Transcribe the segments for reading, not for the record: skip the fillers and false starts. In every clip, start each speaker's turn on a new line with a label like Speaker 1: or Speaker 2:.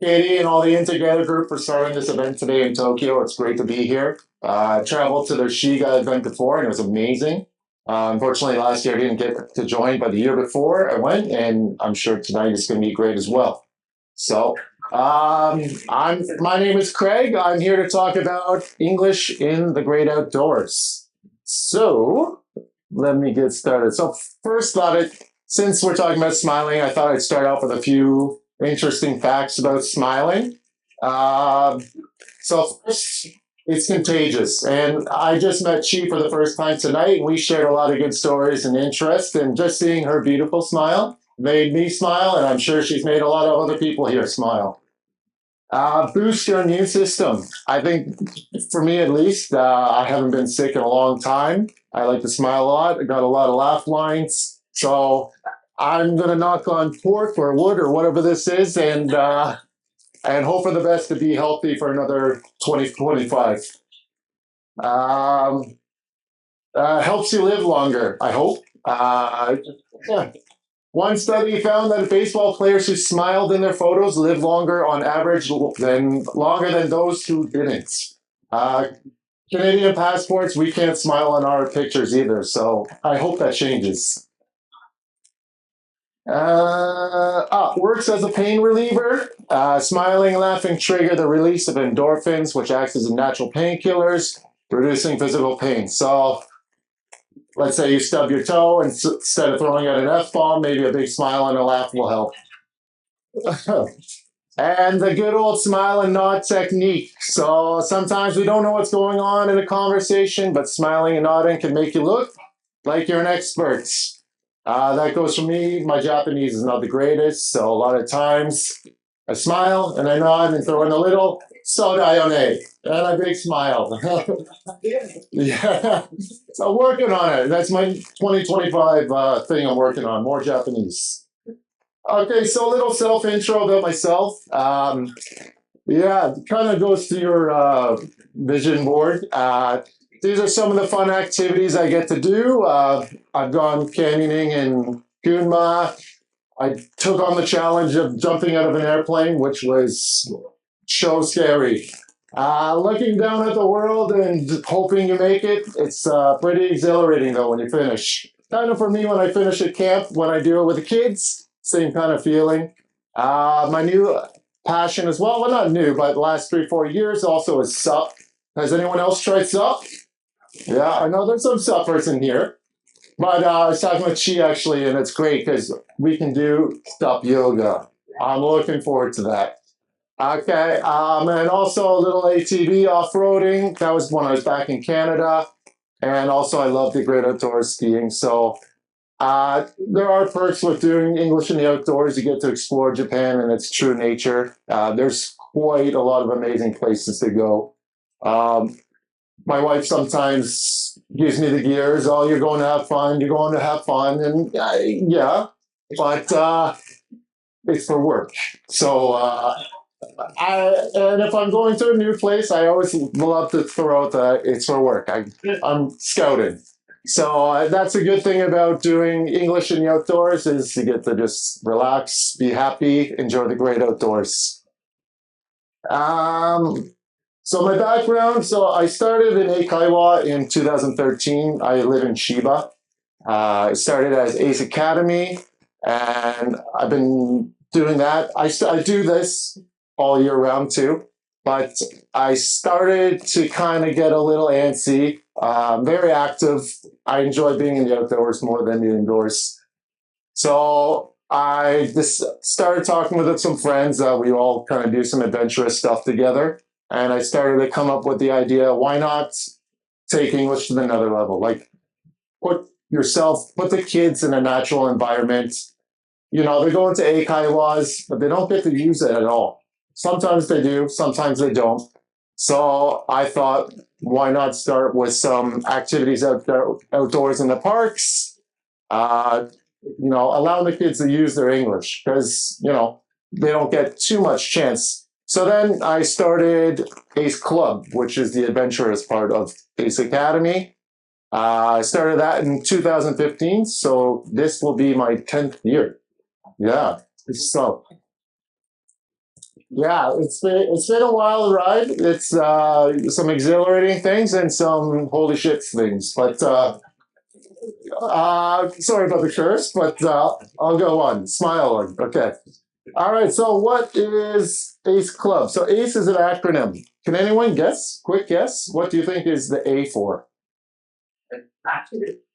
Speaker 1: Katie and all the InTogether group for starting this event today in Tokyo. It's great to be here. I traveled to the Shiga event before and it was amazing. Unfortunately, last year I didn't get to join, but the year before I went, and I'm sure tonight is going to be great as well. So, my name is Craig. I'm here to talk about English in the great outdoors. So, let me get started. So, first, since we're talking about smiling, I thought I'd start off with a few interesting facts about smiling. Um, so first, it's contagious, and I just met Chi for the first time tonight, and we shared a lot of good stories and interest. And just seeing her beautiful smile made me smile, and I'm sure she's made a lot of other people here smile. Boost your immune system. I think, for me at least, I haven't been sick in a long time. I like to smile a lot. I got a lot of laugh lines. So I'm gonna knock on pork or wood or whatever this is, and hope for the best to be healthy for another 2025. Um, Helps you live longer, I hope. Yeah. One study found that baseball players who smiled in their photos lived longer on average than longer than those who didn't. Uh, Canadian passports, we can't smile on our pictures either, so I hope that changes. Works as a pain reliever. Smiling and laughing trigger the release of endorphins, which acts as natural painkillers, reducing physical pain. So let's say you stub your toe, and instead of throwing out an F bomb, maybe a big smile and a laugh will help. And the good old smile and nod technique. So sometimes we don't know what's going on in a conversation, but smiling and nodding can make you look like you're an expert. That goes for me. My Japanese is not the greatest, so a lot of times I smile and I nod and throw in a little so dayone and a big smile. Yeah, so working on it. That's my 2025 thing I'm working on. More Japanese. Okay, so a little self intro about myself. Yeah, kind of goes to your vision board. These are some of the fun activities I get to do. I've gone canyoning in Gunma. I took on the challenge of jumping out of an airplane, which was so scary. Looking down at the world and hoping you make it, it's pretty exhilarating though when you finish. Kind of for me when I finish at camp, when I do it with the kids, same kind of feeling. My new passion as well, well, not new, but the last 3, 4 years also is sup. Has anyone else tried sup? Yeah, I know there's some suppers in here. But I was talking with Chi actually, and it's great because we can do sup yoga. I'm looking forward to that. Okay, and also a little ATV off-roading. That was when I was back in Canada. And also I love the great outdoors skiing. So there are perks with doing English in the outdoors. You get to explore Japan in its true nature. There's quite a lot of amazing places to go. Um, my wife sometimes gives me the gears. Oh, you're going to have fun. You're going to have fun, and yeah, but it's for work. So and if I'm going to a new place, I always love to throw out the it's for work. I'm scouting. So that's a good thing about doing English in the outdoors is you get to just relax, be happy, enjoy the great outdoors. Um, so my background, so I started in Eikaiwa in 2013. I live in Chiba. I started as Ace Academy, and I've been doing that. I do this all year round too, but I started to kind of get a little antsy, very active. I enjoy being in the outdoors more than the indoors. So I just started talking with some friends. We all kind of do some adventurous stuff together. And I started to come up with the idea, why not take English to another level? Like put the kids in a natural environment. You know, they go into Eikaiwas, but they don't get to use it at all. Sometimes they do, sometimes they don't. So I thought, why not start with some activities outdoors in the parks? Allowing the kids to use their English because, they don't get too much chance. So then I started Ace Club, which is the adventurous part of Ace Academy. I started that in 2015, so this will be my 10th year. Yeah. So Yeah, it's been a wild ride. It's some exhilarating things and some holy shit things. But sorry about the curse, but I'll go on. Smile on. Okay. All right. So what is ACE Club? So ACE is an acronym. Can anyone guess? Quick guess. What do you think is the A for?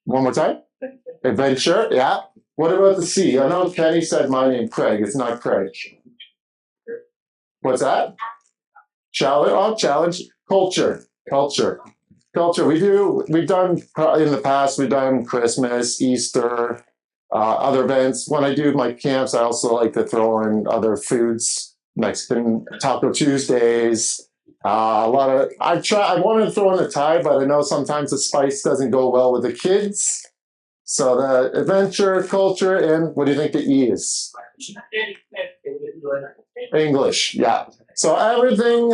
Speaker 1: One more time. Adventure. Yeah. What about the C? I know Kenny said my name, Craig. It's not Craig. What's that? Challenge. Oh, challenge. Culture. Culture. Culture. We've done in the past. We've done Christmas, Easter, other events. When I do my camps, I also like to throw in other foods, Mexican Taco Tuesdays. A lot of I wanted to throw in the Thai, but I know sometimes the spice doesn't go well with the kids. So the adventure, culture, and what do you think the E is? English. Yeah. So everything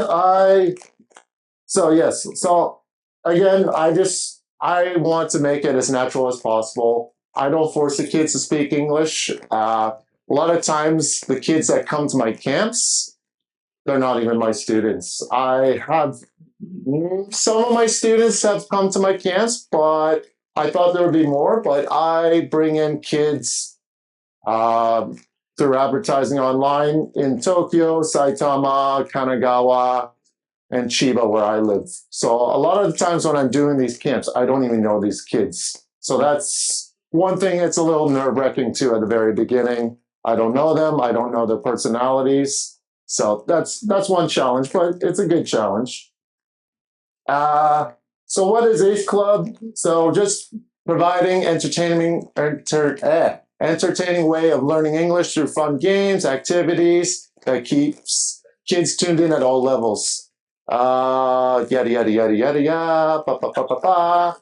Speaker 1: yes. So again, I want to make it as natural as possible. I don't force the kids to speak English. A lot of times, the kids that come to my camps, they're not even my students. I have some of my students have come to my camps, but I thought there would be more. But I bring in kids uh, through advertising online in Tokyo, Saitama, Kanagawa, and Chiba, where I live. So a lot of the times when I'm doing these camps, I don't even know these kids. So that's one thing that's a little nerve wracking too at the very beginning. I don't know them. I don't know their personalities. So that's one challenge, but it's a good challenge. Uh, so what is Ace Club? So just providing entertaining way of learning English through fun games, activities that keeps kids tuned in at all levels. Yada yada yada yada yada. Ba, ba, ba, ba, ba.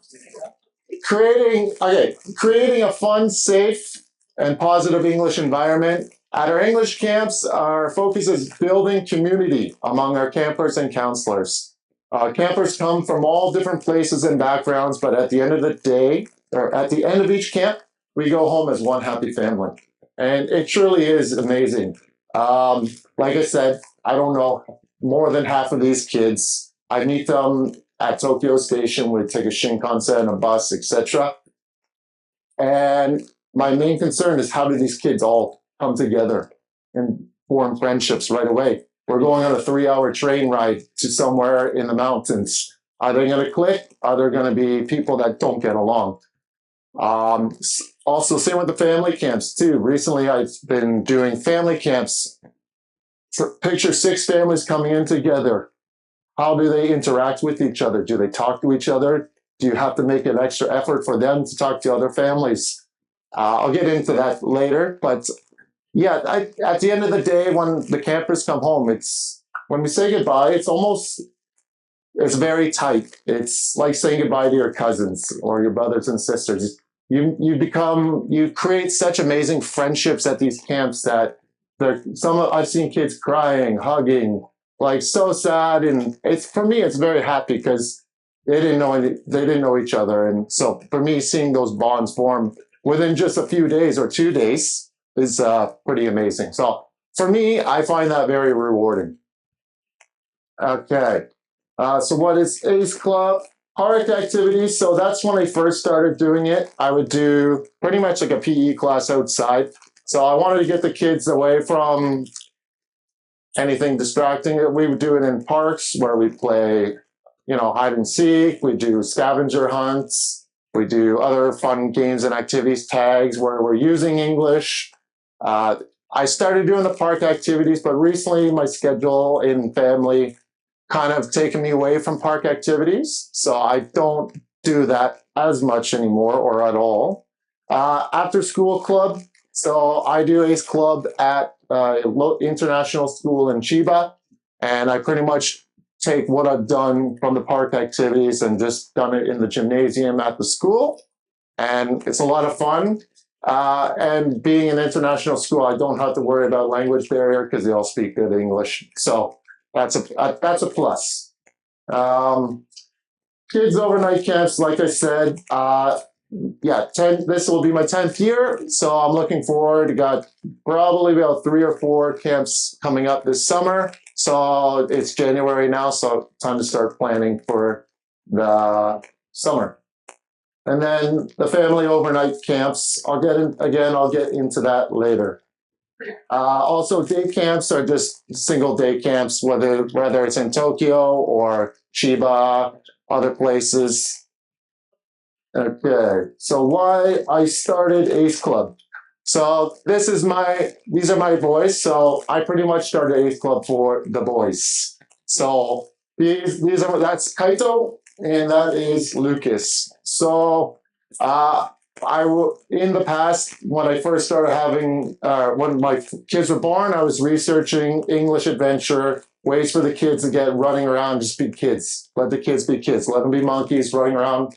Speaker 1: Creating a fun, safe, and positive English environment. At our English camps, our focus is building community among our campers and counselors. Campers come from all different places and backgrounds, but at the end of the day, or at the end of each camp, we go home as one happy family. And it truly is amazing. Like I said, I don't know more than half of these kids. I meet them at Tokyo Station. We take a Shinkansen, a bus, etc. And my main concern is how do these kids all come together and form friendships right away? We're going on a 3-hour train ride to somewhere in the mountains. Are they going to click? Are there going to be people that don't get along? Also, same with the family camps too. Recently, I've been doing family camps. Picture 6 families coming in together. How do they interact with each other? Do they talk to each other? Do you have to make an extra effort for them to talk to other families? I'll get into that later, but yeah, at the end of the day, when the campers come home, it's when we say goodbye, it's very tight. It's like saying goodbye to your cousins or your brothers and sisters. You create such amazing friendships at these camps that I've seen kids crying, hugging, like so sad, and it's for me it's very happy because they didn't know each other, and so for me seeing those bonds form within just a few days or 2 days is pretty amazing. So for me, I find that very rewarding. Okay. So what is Ace Club? Park activities. So that's when I first started doing it. I would do pretty much like a PE class outside. So I wanted to get the kids away from anything distracting. We would do it in parks where we play, hide and seek. We do scavenger hunts. We do other fun games and activities, tags where we're using English. I started doing the park activities, but recently my schedule in family kind of taken me away from park activities. So I don't do that as much anymore or at all. After school club. So I do ACE Club at international school in Chiba. And I pretty much take what I've done from the park activities and just done it in the gymnasium at the school. And it's a lot of fun. And being an international school, I don't have to worry about language barrier because they all speak good English. So that's a plus. Kids overnight camps, like I said, yeah, 10, this will be my 10th year. So I'm looking forward. Got probably about 3 or 4 camps coming up this summer. So it's January now. So time to start planning for the summer. And then the family overnight camps, I'll get into that later. Also, day camps are just single day camps, whether it's in Tokyo or Chiba, other places. Okay, so why I started Ace Club. So these are my boys. So I pretty much started Ace Club for the boys. So that's Kaito and that is Lucas. So uh, in the past when I first started having when my kids were born, I was researching English adventure ways for the kids to get running around, just be kids. Let the kids be kids. Let them be monkeys running around,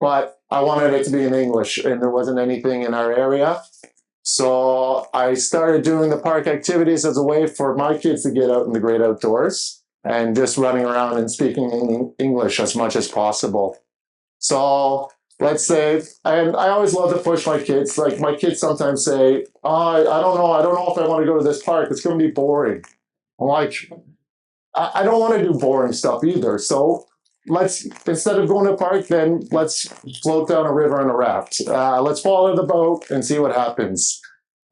Speaker 1: but I wanted it to be in English, and there wasn't anything in our area. So I started doing the park activities as a way for my kids to get out in the great outdoors and just running around and speaking English as much as possible. So let's say, and I always love to push my kids. Like my kids sometimes say, "Oh, I don't know if I want to go to this park. It's going to be boring." I'm like, I don't want to do boring stuff either. So let's, instead of going to a park, then let's float down a river in a raft. Let's follow the boat and see what happens.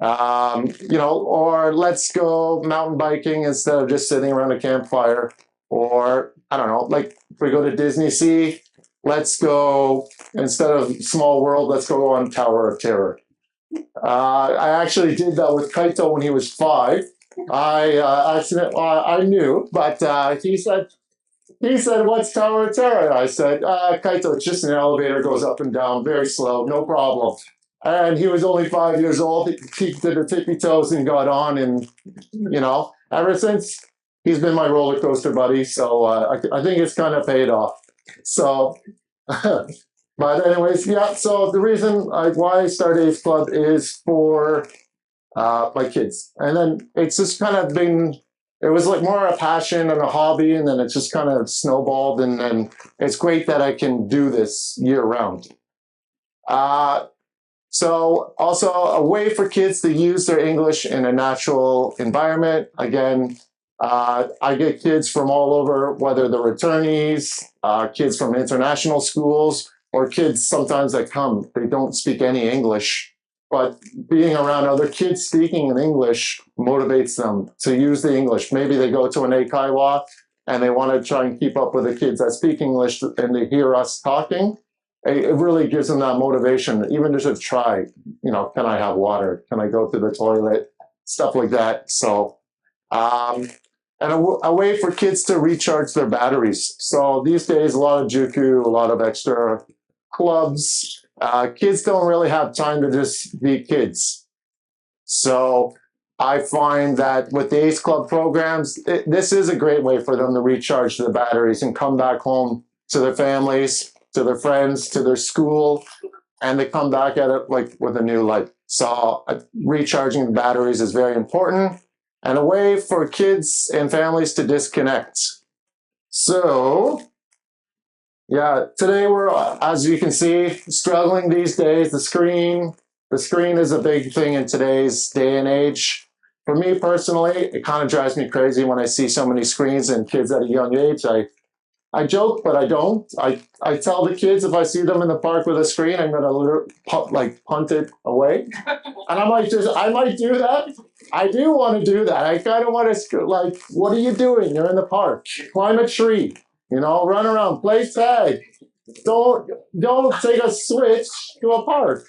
Speaker 1: Or let's go mountain biking instead of just sitting around a campfire. Or I don't know, like if we go to Disney Sea, let's go, instead of Small World, let's go on Tower of Terror. I actually did that with Kaito when he was 5. I knew, but he said, "What's Tower of Terror?" I said, "Kaito, it's just an elevator, goes up and down, very slow, no problem." And he was only 5 years old. He did the tippy toes and got on, and ever since he's been my roller coaster buddy. So I think it's kind of paid off. So, but anyways, yeah. So the reason why I started Ace Club is for my kids. And then it's just kind of been, it was like more a passion and a hobby, and then it's just kind of snowballed. And then it's great that I can do this year round. Uh, so also a way for kids to use their English in a natural environment. Again, I get kids from all over, whether they're returnees, kids from international schools, or kids sometimes that come, they don't speak any English, but being around other kids speaking in English motivates them to use the English. Maybe they go to an Eikaiwa and they want to try and keep up with the kids that speak English and they hear us talking. It really gives them that motivation, even just to try, can I have water? Can I go to the toilet? Stuff like that. So, and a way for kids to recharge their batteries. So these days, a lot of juku, a lot of extra clubs. Kids don't really have time to just be kids. So I find that with the Ace Club programs, this is a great way for them to recharge their batteries and come back home to their families, to their friends, to their school, and they come back at it like with a new life. So recharging the batteries is very important and a way for kids and families to disconnect. So yeah, today we're, as you can see, struggling these days. The screen is a big thing in today's day and age. For me personally, it kind of drives me crazy when I see so many screens and kids at a young age. I joke, but I don't. I tell the kids if I see them in the park with a screen, I'm gonna punt it away. And I might do that. I do want to do that. I kind of want to what are you doing? You're in the park. Climb a tree. Run around, play tag. Don't take a switch to a park.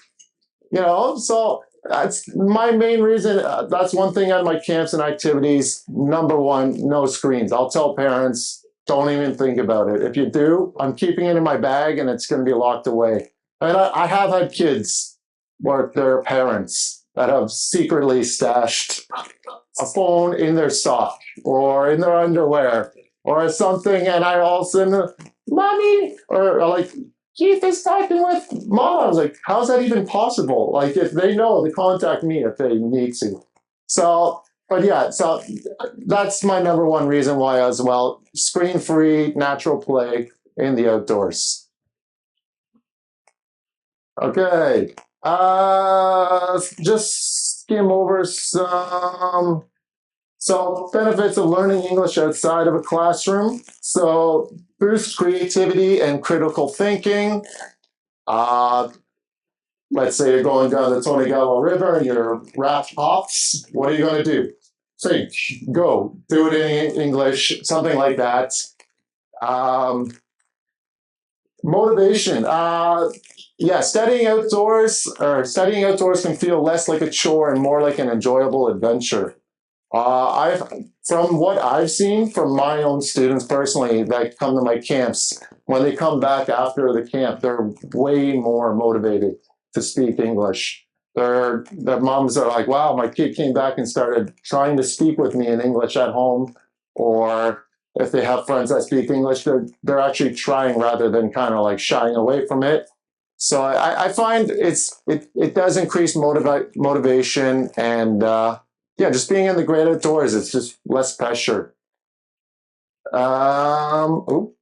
Speaker 1: So that's my main reason. That's one thing at my camps and activities. Number one, no screens. I'll tell parents, don't even think about it. If you do, I'm keeping it in my bag and it's going to be locked away. And I have had kids where their parents that have secretly stashed a phone in their sock or in their underwear or something, and I all of a sudden, "Mommy," or like, "Keith is talking with Mom." I was like, how's that even possible? Like, if they know, they contact me if they need to. So, but yeah, so that's my number one reason why as well. Screen-free, natural play in the outdoors. Okay. Just skim over some benefits of learning English outside of a classroom. So boost creativity and critical thinking. Uh, let's say you're going down the Tonegawa River and your raft hops. What are you going to do? Think, go, do it in English, something like that. Um, Motivation. Yeah, studying outdoors can feel less like a chore and more like an enjoyable adventure. I've From what I've seen from my own students personally that come to my camps, when they come back after the camp, they're way more motivated to speak English. Their moms are like, "Wow, my kid came back and started trying to speak with me in English at home," or if they have friends that speak English, they're actually trying rather than kind of like shying away from it. So I find it does increase motivation and yeah, just being in the great outdoors, it's just less pressure. Oop,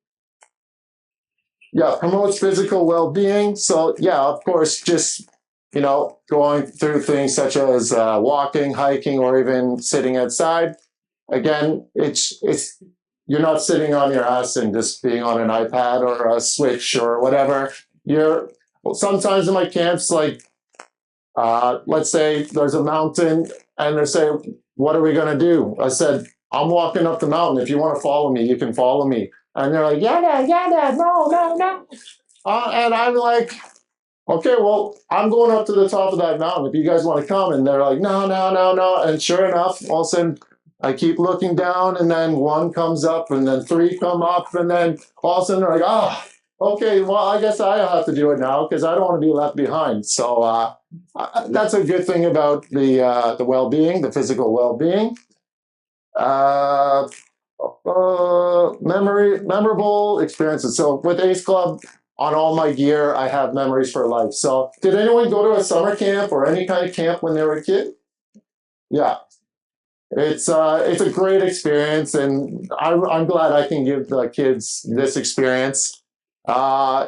Speaker 1: yeah, promotes physical well-being. So yeah, of course, just going through things such as walking, hiking, or even sitting outside. Again, it's you're not sitting on your ass and just being on an iPad or a Switch or whatever. You're Sometimes in my camps, like let's say there's a mountain and they say, "What are we going to do?" I said, "I'm walking up the mountain. If you want to follow me, you can follow me." And they're like, "Yeah, Dad, yeah, Dad, no, no, no." And I'm like, "Okay, well, I'm going up to the top of that mountain. If you guys want to come." And they're like, "No, no, no, no." And sure enough, all of a sudden, I keep looking down, and then one comes up, and then three come up, and then all of a sudden they're like, "Oh, okay, well, I guess I have to do it now because I don't want to be left behind." So that's a good thing about the well-being, the physical well-being. Uh, Memorable experiences. So with Ace Club, on all my gear, I have memories for life. So did anyone go to a summer camp or any kind of camp when they were a kid? Yeah, it's a great experience, and I'm glad I can give the kids this experience. Uh,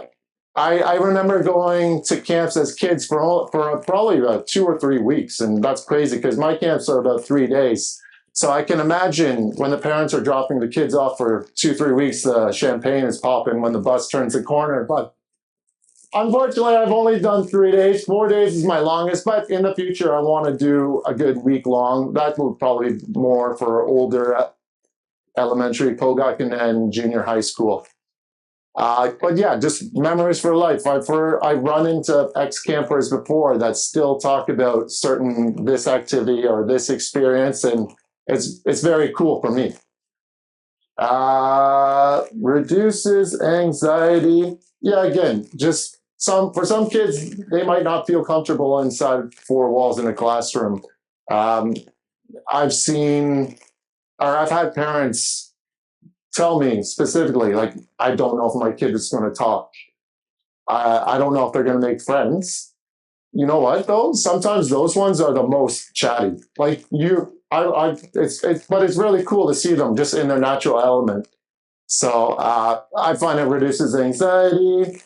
Speaker 1: I remember going to camps as kids for probably about 2 or 3 weeks, and that's crazy because my camps are about 3 days. So I can imagine when the parents are dropping the kids off for 2 3 weeks, the champagne is popping when the bus turns the corner. But unfortunately, I've only done 3 days. 4 days is my longest, but in the future, I want to do a good week long. That will probably be more for older elementary, Kogaku, and junior high school. But yeah, just memories for life. I run into ex campers before that still talk about certain this activity or this experience, and it's very cool for me. Reduces anxiety. Yeah, again, just for some kids, they might not feel comfortable inside four walls in a classroom. Um, I've seen, or I've had parents tell me specifically, like, I don't know if my kid is going to talk. I don't know if they're going to make friends. You know what though? Sometimes those ones are the most chatty. Like but it's really cool to see them just in their natural element. So I find it reduces anxiety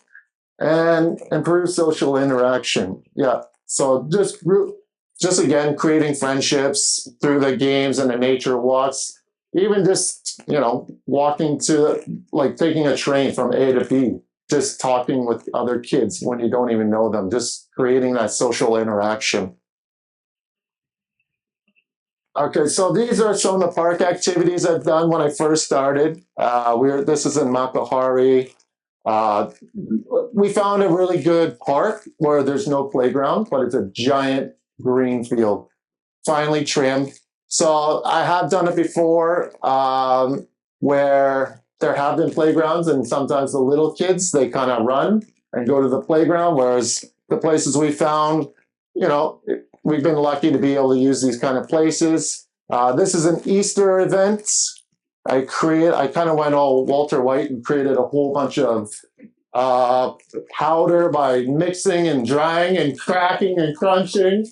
Speaker 1: and improves social interaction. Yeah. So just again creating friendships through the games and the nature walks. Even just walking to like taking a train from A to B, just talking with other kids when you don't even know them, just creating that social interaction. Okay, so these are some of the park activities I've done when I first started. This is in Makahari. Uh, we found a really good park where there's no playground, but it's a giant green field, finely trimmed. So I have done it before, where there have been playgrounds, and sometimes the little kids they kind of run and go to the playground, whereas the places we found, you know, we've been lucky to be able to use these kind of places. This is an Easter event. I kind of went all Walter White and created a whole bunch of uh, powder by mixing and drying and cracking and crunching,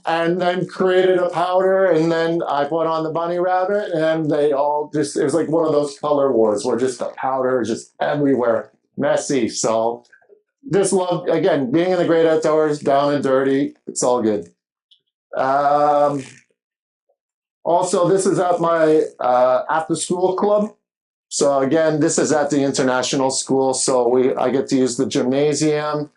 Speaker 1: and then created a powder. And then I put on the bunny rabbit, and they all just, it was like one of those color wars where just the powder is just everywhere, messy. So just love, again, being in the great outdoors, down and dirty. It's all good. Um, Also, this is at my after school club. So again, this is at the international school. So I get to use the gymnasium.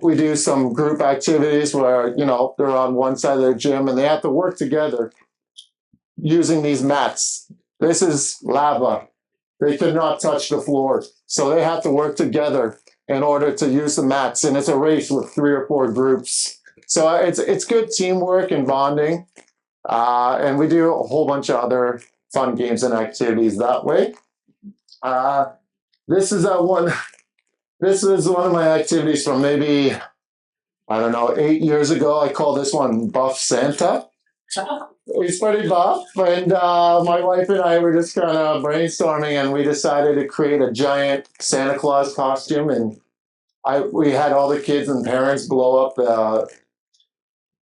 Speaker 1: We do some group activities where, they're on one side of the gym and they have to work together using these mats. This is lava. They could not touch the floor. So they have to work together in order to use the mats. And it's a race with 3 or 4 groups. So it's good teamwork and bonding. And we do a whole bunch of other fun games and activities that way. Uh, this is one. This is one of my activities from maybe, I don't know, 8 years ago. I call this one Buff Santa. It's pretty buff, and my wife and I were just kind of brainstorming, and we decided to create a giant Santa Claus costume. And we had all the kids and parents blow up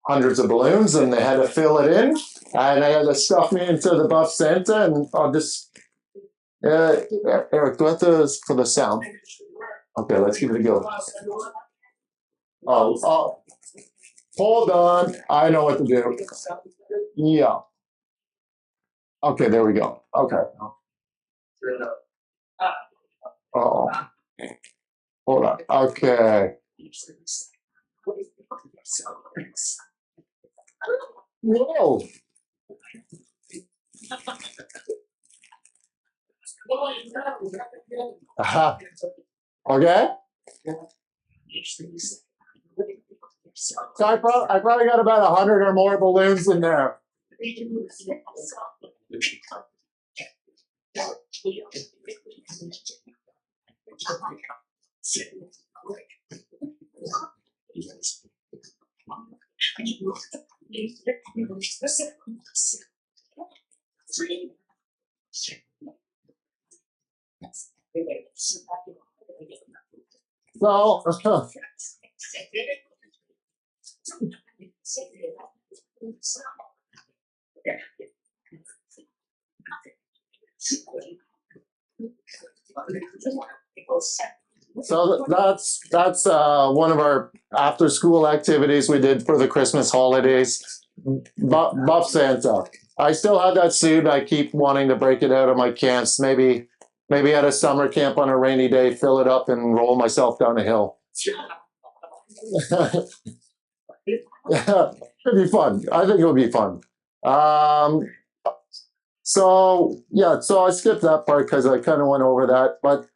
Speaker 1: hundreds of balloons, and they had to fill it in. And I had to stuff me into the Buff Santa, and I'll just Eric, do I have to for the sound? Okay, let's give it a go. Oh, hold on. I know what to do. Yeah. Okay, there we go. Okay. Oh, hold on. Okay. Whoa. Uh-huh. Okay. So I probably got about 100 or more balloons in there. So, that's one of our after school activities we did for the Christmas holidays. Buff Santa. I still have that suit. I keep wanting to break it out of my camps. Maybe at a summer camp on a rainy day, fill it up and roll myself down a hill. It'd be fun. I think it would be fun. Um, so I skipped that part because I kind of went over that. But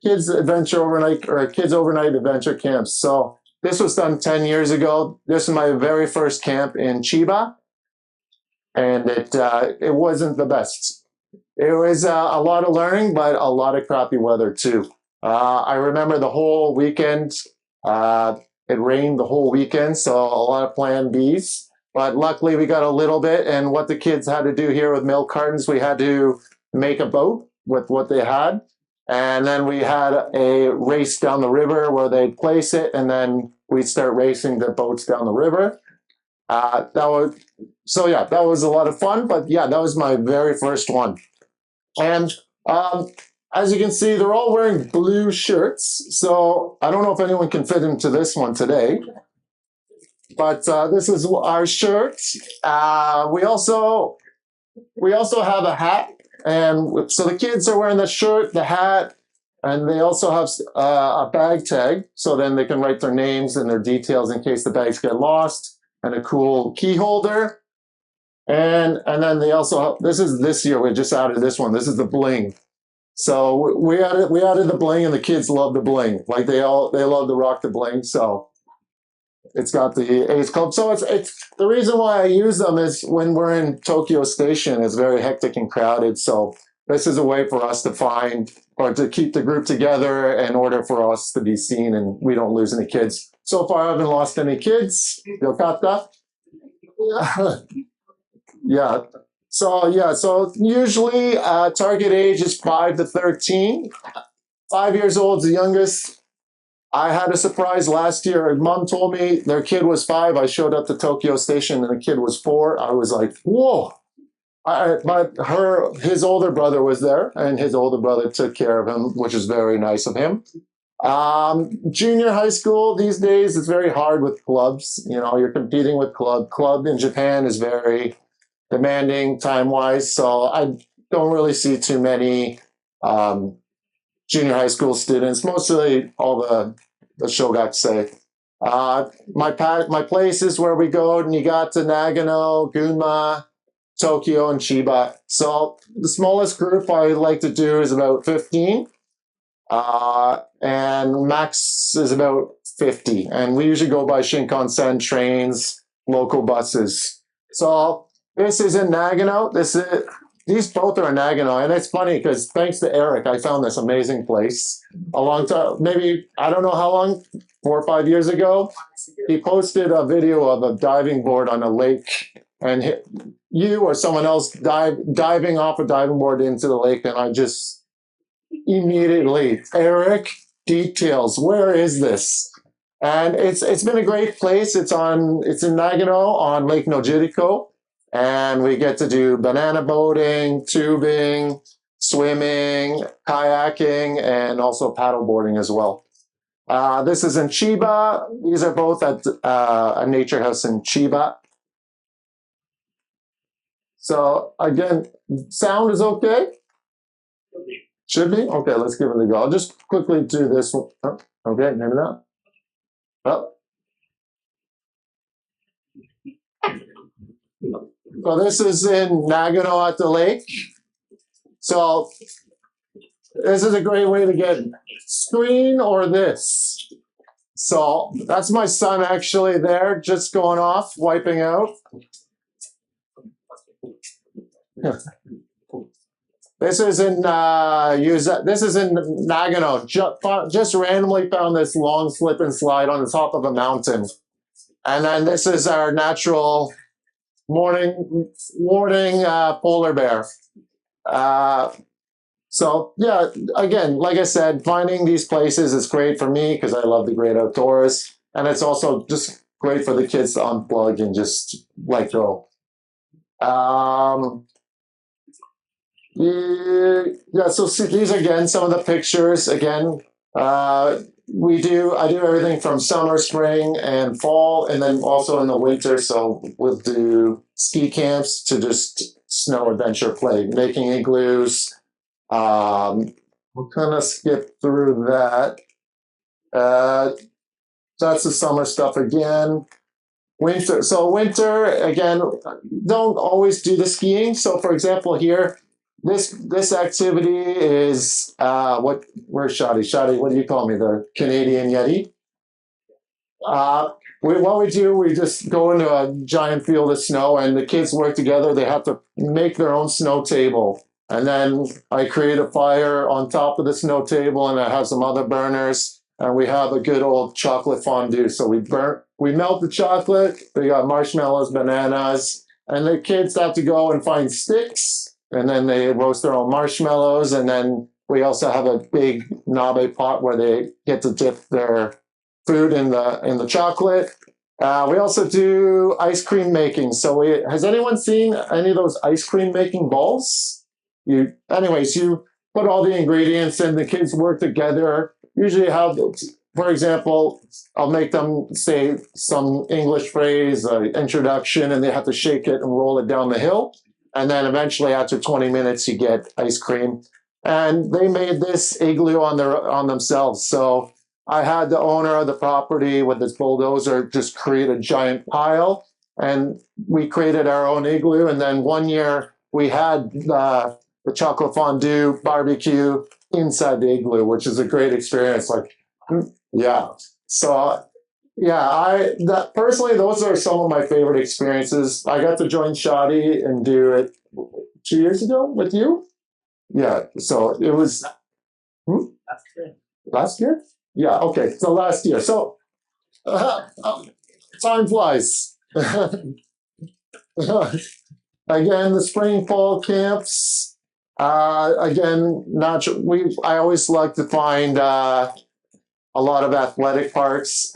Speaker 1: kids adventure overnight or kids overnight adventure camps. So this was done 10 years ago. This is my very first camp in Chiba, and it wasn't the best. It was a lot of learning, but a lot of crappy weather too. I remember the whole weekend. Uh, it rained the whole weekend, so a lot of plan Bs. But luckily, we got a little bit. And what the kids had to do here with milk cartons, we had to make a boat with what they had. And then we had a race down the river where they'd place it, and then we'd start racing the boats down the river. That was a lot of fun. But yeah, that was my very first one. And as you can see, they're all wearing blue shirts. So I don't know if anyone can fit into this one today. But this is our shirt. We also have a hat, and so the kids are wearing the shirt, the hat, and they also have a bag tag. So then they can write their names and their details in case the bags get lost, and a cool key holder. And then they also have, this year we just added this one. This is the bling. So we added the bling, and the kids love the bling. Like they love to rock the bling. So it's got the Ace Club. So it's the reason why I use them is when we're in Tokyo Station, it's very hectic and crowded. So this is a way for us to find or to keep the group together in order for us to be seen and we don't lose any kids. So far, I haven't lost any kids. Yokata. Yeah. So usually target age is 5 to 13. 5 years old is the youngest. I had a surprise last year. Mom told me their kid was 5. I showed up to Tokyo Station and the kid was 4. I was like, whoa. But his older brother was there, and his older brother took care of him, which is very nice of him. Junior high school these days is very hard with clubs. You know, you're competing with club. Club in Japan is very demanding time wise. So I don't really see too many um, junior high school students. Mostly all the Shogakusei. My places where we go: Niigata, Nagano, Gunma, Tokyo, and Chiba. So the smallest group I like to do is about 15. And max is about 50. And we usually go by Shinkansen trains, local buses. So this is in Nagano. These both are in Nagano. And it's funny because thanks to Eric, I found this amazing place a long time, maybe, I don't know how long, 4 or 5 years ago. He posted a video of a diving board on a lake and you or someone else diving off a diving board into the lake. And I just immediately, Eric, details. Where is this? And it's been a great place. It's in Nagano on Lake Nojiriko, and we get to do banana boating, tubing, swimming, kayaking, and also paddle boarding as well. This is in Chiba. These are both at a nature house in Chiba. So again, sound is okay. Should be? Okay, let's give it a go. I'll just quickly do this one. Oh, okay, maybe not. Oh. So this is in Nagano at the lake. So this is a great way to get screen or this. So that's my son actually there, just going off, wiping out. This is in this is in Nagano. Just randomly found this long slip and slide on the top of a mountain, and then this is our natural morning polar bear. So yeah, again, like I said, finding these places is great for me because I love the great outdoors, and it's also just great for the kids to unplug and just let go. Um, yeah, so see, these again, some of the pictures again. I do everything from summer, spring, and fall, and then also in the winter. So we'll do ski camps to just snow adventure play, making igloos. We'll kind of skip through that. Uh, that's the summer stuff again. Winter. So winter again. Don't always do the skiing. So for example, here this activity is where's Shadi? Shadi, what do you call me? The Canadian Yeti? What we do, we just go into a giant field of snow and the kids work together. They have to make their own snow table. And then I create a fire on top of the snow table and I have some other burners and we have a good old chocolate fondue. So we melt the chocolate. We got marshmallows, bananas, and the kids have to go and find sticks and then they roast their own marshmallows. And then we also have a big nabe pot where they get to dip their food in the chocolate. We also do ice cream making. So has anyone seen any of those ice cream making balls? You put all the ingredients and the kids work together. Usually have, for example, I'll make them say some English phrase, introduction, and they have to shake it and roll it down the hill. And then eventually after 20 minutes, you get ice cream. And they made this igloo on themselves. So I had the owner of the property with this bulldozer just create a giant pile, and we created our own igloo. And then one year we had the chocolate fondue barbecue inside the igloo, which is a great experience. Like, yeah. So yeah, personally, those are some of my favorite experiences. I got to join Shadi and do it 2 years ago with you. Yeah. So it was last year. Yeah, okay. So last year. So time flies. Again, the spring fall camps. Again, I always like to find a lot of athletic parks.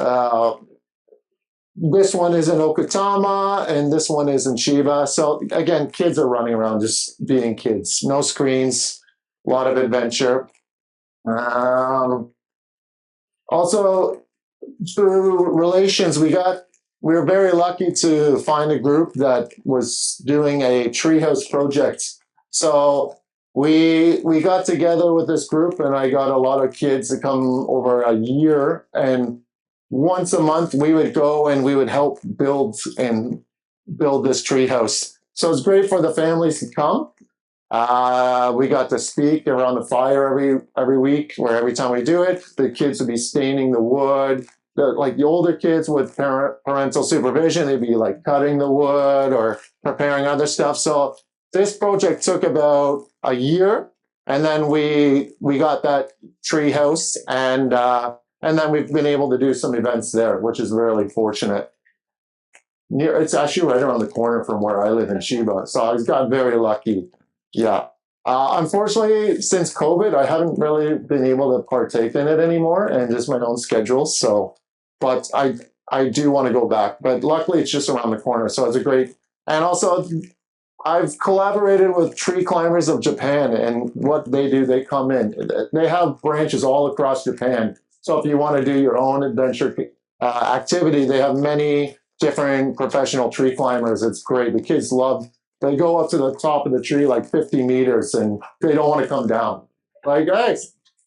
Speaker 1: This one is in Okutama, and this one is in Chiba. So again, kids are running around just being kids. No screens, a lot of adventure. Also, through relations, we were very lucky to find a group that was doing a treehouse project. So we got together with this group, and I got a lot of kids to come over a year, and once a month we would go and we would help build this treehouse. So it's great for the families to come. We got to speak around the fire every week, where every time we do it, the kids would be staining the wood. Like the older kids with parental supervision, they'd be like cutting the wood or preparing other stuff. So this project took about a year, and then we got that tree house, and then we've been able to do some events there, which is really fortunate. It's actually right around the corner from where I live in Sheba, so I got very lucky. Yeah. Unfortunately, since COVID, I haven't really been able to partake in it anymore, and just my own schedule. So, but I do want to go back. But luckily, it's just around the corner, so it's a great. And also, I've collaborated with Tree Climbers of Japan, and what they do, they come in. They have branches all across Japan. So if you want to do your own adventure activity, they have many different professional tree climbers. It's great. The kids love. They go up to the top of the tree like 50 meters, and they don't want to come down. Like, hey,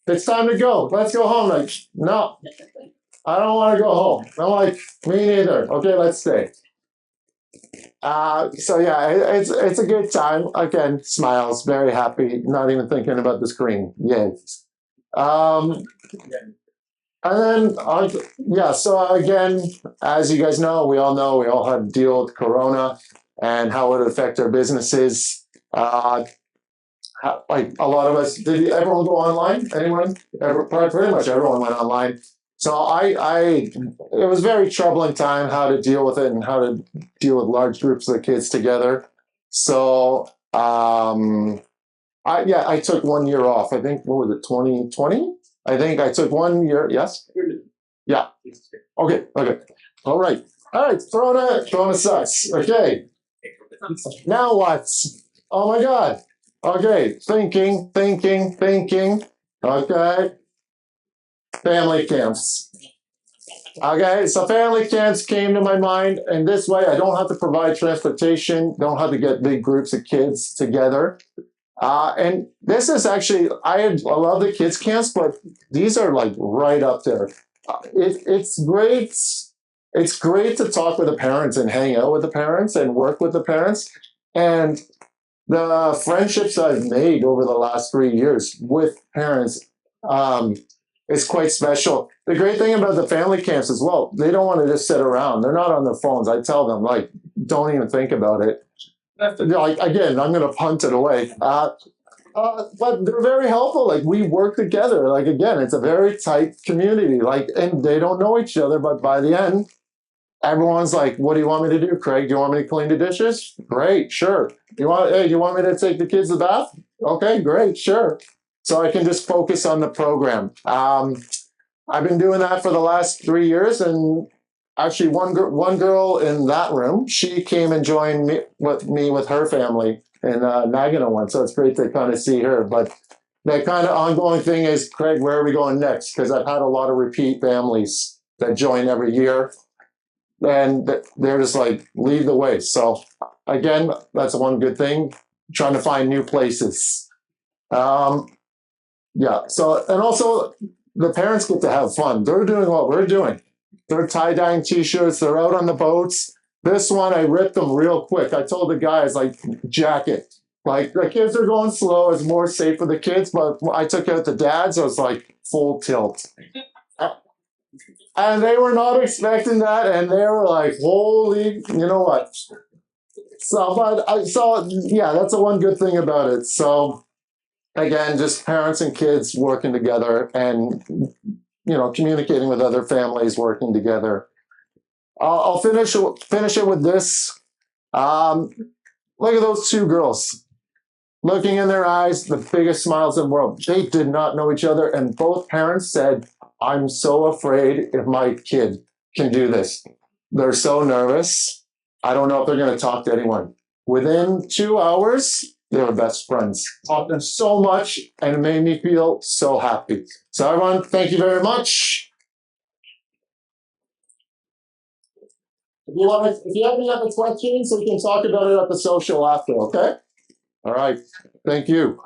Speaker 1: it's time to go. Let's go home. Like, no, I don't want to go home. I'm like, me neither. Okay, let's stay. So yeah, it's a good time. Again, smiles, very happy, not even thinking about the screen. Yay. Um, and then, yeah, so again, as you guys know, we all had to deal with Corona and how it would affect our businesses. Like a lot of us, did everyone go online? Anyone? Pretty much everyone went online. So it was very troubling time how to deal with it and how to deal with large groups of kids together. So I took 1 year off. I think, what was it, 2020? I think I took 1 year. Yes. Yeah. Okay. All right. Throwing a sucks. Okay. Now what? Oh my God. Okay. Thinking. Okay. Family camps. Okay, so family camps came to my mind, and this way I don't have to provide transportation, don't have to get big groups of kids together. And this is actually, I love the kids camps, but these are like right up there. It's great. It's great to talk with the parents and hang out with the parents and work with the parents. And the friendships I've made over the last 3 years with parents, is quite special. The great thing about the family camps as well, they don't want to just sit around. They're not on their phones. I tell them, like, don't even think about it. Like, again, I'm going to punt it away. But they're very helpful. Like, we work together. Like, again, it's a very tight community. Like, and they don't know each other, but by the end, everyone's like, what do you want me to do, Craig? Do you want me to clean the dishes? Great, sure. Do you want me to take the kids to the bath? Okay, great, sure. So I can just focus on the program. I've been doing that for the last 3 years, and actually one girl in that room, she came and joined me with her family in Nagano one. So it's great to kind of see her. But that kind of ongoing thing is, Craig, where are we going next? Because I've had a lot of repeat families that join every year, and they're just like, lead the way. So again, that's one good thing, trying to find new places. Yeah. So, and also the parents get to have fun. They're doing what we're doing. They're tie-dyeing t-shirts. They're out on the boats. This one, I ripped them real quick. I told the guys, like, jacket. Like, the kids are going slow. It's more safe for the kids. But I took out the dads. I was like, full tilt. And they were not expecting that. And they were like, holy, you know what? So, yeah, that's the one good thing about it. So, again, just parents and kids working together, and communicating with other families, working together. I'll finish it with this. Look at those two girls, looking in their eyes, the biggest smiles in the world. They did not know each other, and both parents said, I'm so afraid if my kid can do this. They're so nervous. I don't know if they're going to talk to anyone. Within 2 hours, they were best friends. Taught them so much, and it made me feel so happy. So everyone, thank you very much. If you have any other questions, we can talk about it at the social after, okay? All right. Thank you.